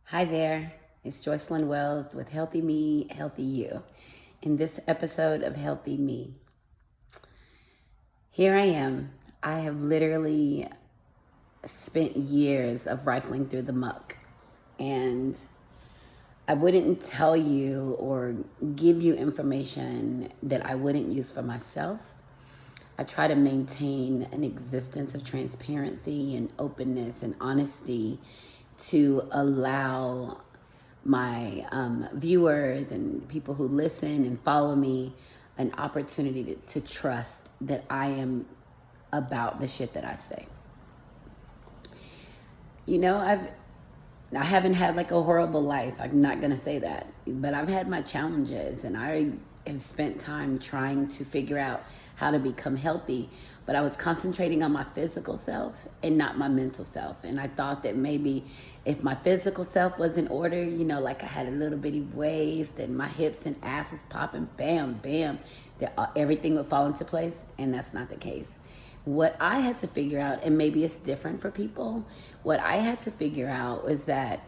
Hi there, it's Joycelyn Wells with Healthy Me, Healthy You. In this episode of Healthy Me, here I am. I have literally spent years of rifling through the muck, and I wouldn't tell you or give you information that I wouldn't use for myself. I try to maintain an existence of transparency and openness and honesty to allow my viewers and people who listen and follow me an opportunity to trust that I am about the shit that I say. You know, I haven't had like a horrible life. I'm not gonna say that, but I've had my challenges, and I have spent time trying to figure out how to become healthy. But I was concentrating on my physical self and not my mental self. And I thought that maybe if my physical self was in order, like I had a little bitty waist and my hips and ass was popping, bam, bam, that everything would fall into place. And that's not the case. What I had to figure out, and maybe it's different for people, what I had to figure out was that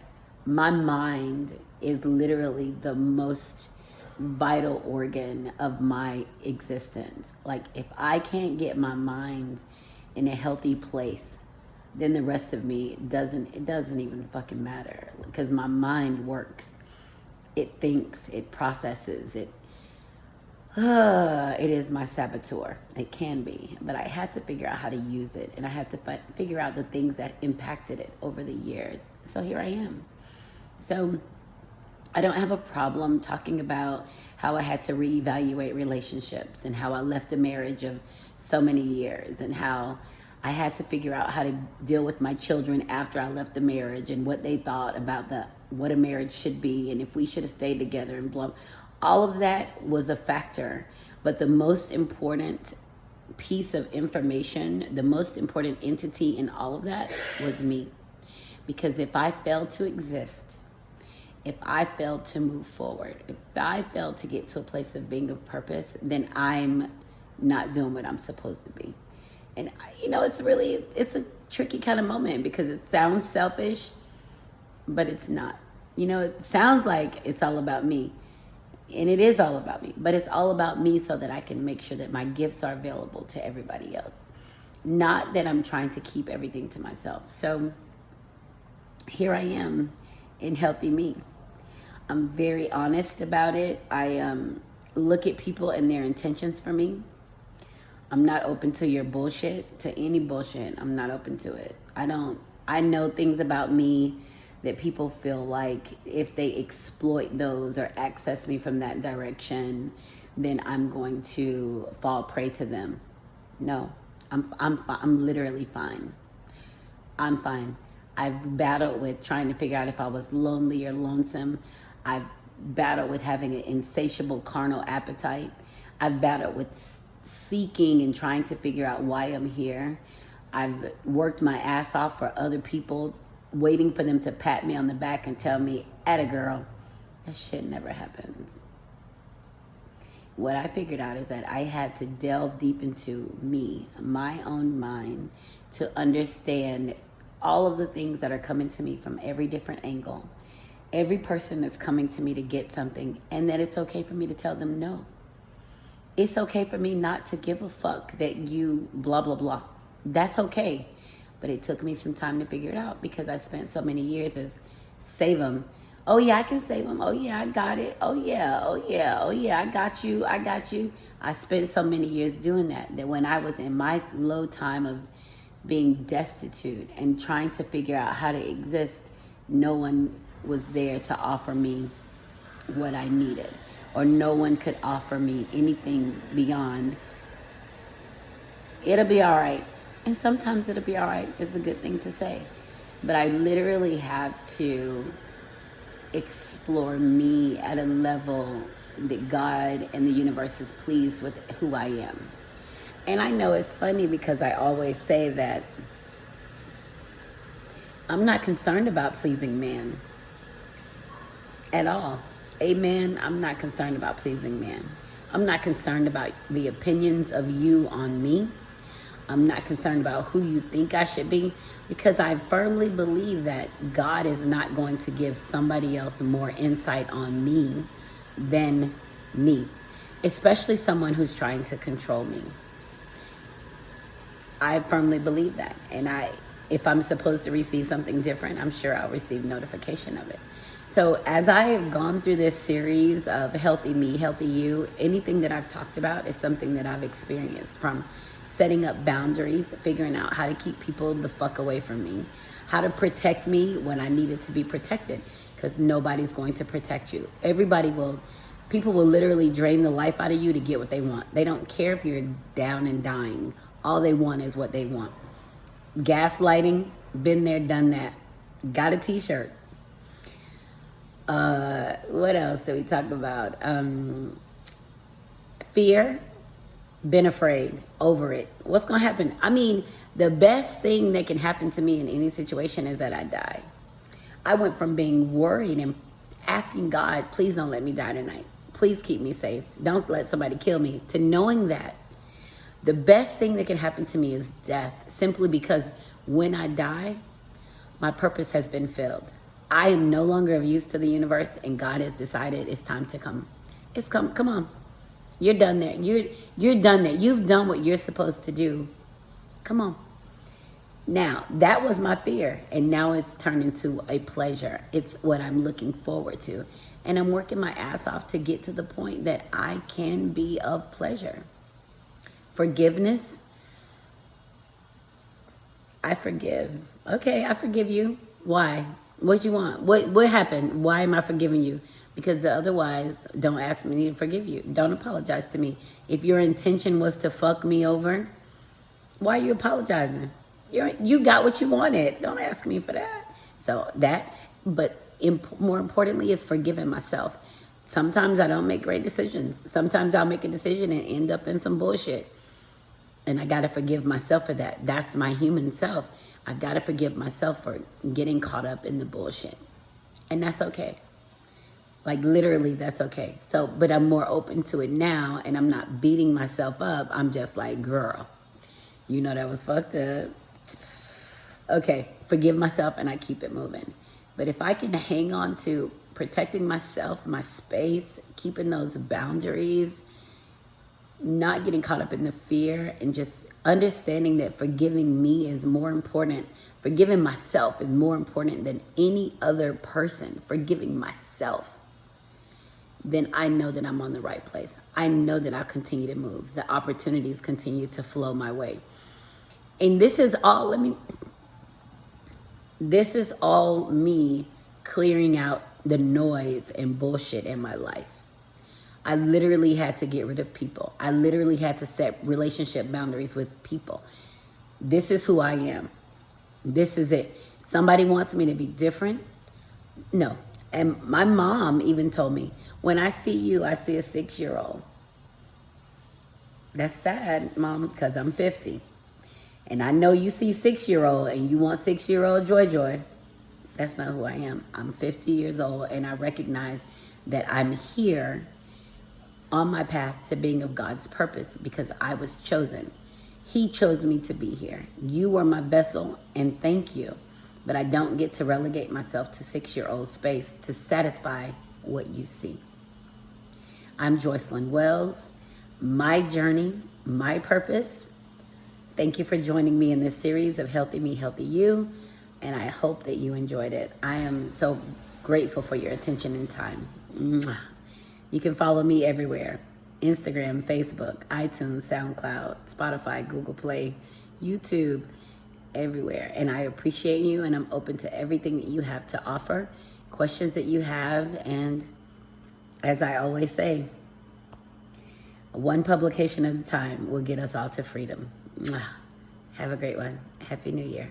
my mind is literally the most vital organ of my existence. Like, if I can't get my mind in a healthy place, then the rest of me doesn't even fucking matter, because my mind works. It thinks, it processes, it is my saboteur. It can be, but I had to figure out how to use it, and I had to figure out the things that impacted it over the years. So here I am. So I don't have a problem talking about how I had to reevaluate relationships and how I left a marriage of so many years, and how I had to figure out how to deal with my children after I left the marriage and what they thought about what a marriage should be and if we should have stayed together and blah. All of that was a factor, but the most important piece of information, the most important entity in all of that was me. Because if I failed to exist, if I failed to move forward, if I failed to get to a place of being of purpose, then I'm not doing what I'm supposed to be. And it's a tricky kind of moment, because it sounds selfish, but it's not. It sounds like it's all about me, and it is all about me, but it's all about me so that I can make sure that my gifts are available to everybody else. Not that I'm trying to keep everything to myself. So here I am in Healthy Me. I'm very honest about it. I look at people and their intentions for me. I'm not open to your bullshit, to any bullshit. I'm not open to it. I know things about me that people feel like if they exploit those or access me from that direction, then I'm going to fall prey to them. No, I'm literally fine. I'm fine. I've battled with trying to figure out if I was lonely or lonesome. I've battled with having an insatiable carnal appetite. I've battled with seeking and trying to figure out why I'm here. I've worked my ass off for other people, waiting for them to pat me on the back and tell me, "Atta girl." That shit never happens. What I figured out is that I had to delve deep into me, my own mind, to understand all of the things that are coming to me from every different angle. Every person that's coming to me to get something, and that it's okay for me to tell them no. It's okay for me not to give a fuck that you blah, blah, blah. That's okay. But it took me some time to figure it out, because I spent so many years as save them. Oh yeah, I can save them. Oh yeah, I got it. Oh yeah, oh yeah, oh yeah, I got you. I got you. I spent so many years doing that when I was in my low time of being destitute and trying to figure out how to exist, no one was there to offer me what I needed, or no one could offer me anything beyond, "It'll be all right." And sometimes "it'll be all right" is a good thing to say. But I literally have to explore me at a level that God and the universe is pleased with who I am. And I know it's funny, because I always say that I'm not concerned about pleasing man at all. Amen. I'm not concerned about pleasing man. I'm not concerned about the opinions of you on me. I'm not concerned about who you think I should be, because I firmly believe that God is not going to give somebody else more insight on me than me, especially someone who's trying to control me. I firmly believe that. And if I'm supposed to receive something different, I'm sure I'll receive notification of it. So as I have gone through this series of Healthy Me, Healthy You, anything that I've talked about is something that I've experienced, from setting up boundaries, figuring out how to keep people the fuck away from me, how to protect me when I needed to be protected, because nobody's going to protect you. People will literally drain the life out of you to get what they want. They don't care if you're down and dying. All they want is what they want. Gaslighting, been there, done that. Got a t-shirt. What else did we talk about? Fear, been afraid, over it. What's gonna happen? I mean, the best thing that can happen to me in any situation is that I die. I went from being worried and asking God, please don't let me die tonight. Please keep me safe. Don't let somebody kill me, to knowing that the best thing that can happen to me is death, simply because when I die, my purpose has been filled. I am no longer of use to the universe, and God has decided it's time to come. Come on. You're done there. You're done there. You've done what you're supposed to do. Come on. Now, that was my fear, and now it's turned into a pleasure. It's what I'm looking forward to. And I'm working my ass off to get to the point that I can be of pleasure. Forgiveness. I forgive. Okay, I forgive you. Why? What you want? What happened? Why am I forgiving you? Because otherwise, don't ask me to forgive you. Don't apologize to me. If your intention was to fuck me over, why are you apologizing? You got what you wanted. Don't ask me for that. So that, but more importantly, is forgiving myself. Sometimes I don't make great decisions. Sometimes I'll make a decision and end up in some bullshit. And I got to forgive myself for that. That's my human self. I've got to forgive myself for getting caught up in the bullshit. And that's okay. Like, literally, that's okay. So, but I'm more open to it now, and I'm not beating myself up. I'm just like, girl, you know that was fucked up. Okay, forgive myself, and I keep it moving. But if I can hang on to protecting myself, my space, keeping those boundaries, not getting caught up in the fear, and just understanding that forgiving me is more important. Forgiving myself is more important than any other person. Forgiving myself. Then I know that I'm on the right place. I know that I'll continue to move. The opportunities continue to flow my way. And this is all me clearing out the noise and bullshit in my life. I literally had to get rid of people. I literally had to set relationship boundaries with people. This is who I am. This is it. Somebody wants me to be different? No. And my mom even told me, when I see you, I see a 6-year-old. That's sad, Mom, because I'm 50. And I know you see 6-year-old and you want 6-year-old Joy. That's not who I am. I'm 50 years old, and I recognize that I'm here on my path to being of God's purpose because I was chosen. He chose me to be here. You are my vessel, and thank you. But I don't get to relegate myself to 6-year-old space to satisfy what you see. I'm Joycelyn Wells. My journey, my purpose. Thank you for joining me in this series of Healthy Me, Healthy You, and I hope that you enjoyed it. I am so grateful for your attention and time. Mwah. You can follow me everywhere: Instagram, Facebook, iTunes, SoundCloud, Spotify, Google Play, YouTube, everywhere. And I appreciate you, and I'm open to everything that you have to offer, questions that you have, and as I always say, one publication at a time will get us all to freedom. Mwah. Have a great one. Happy New Year.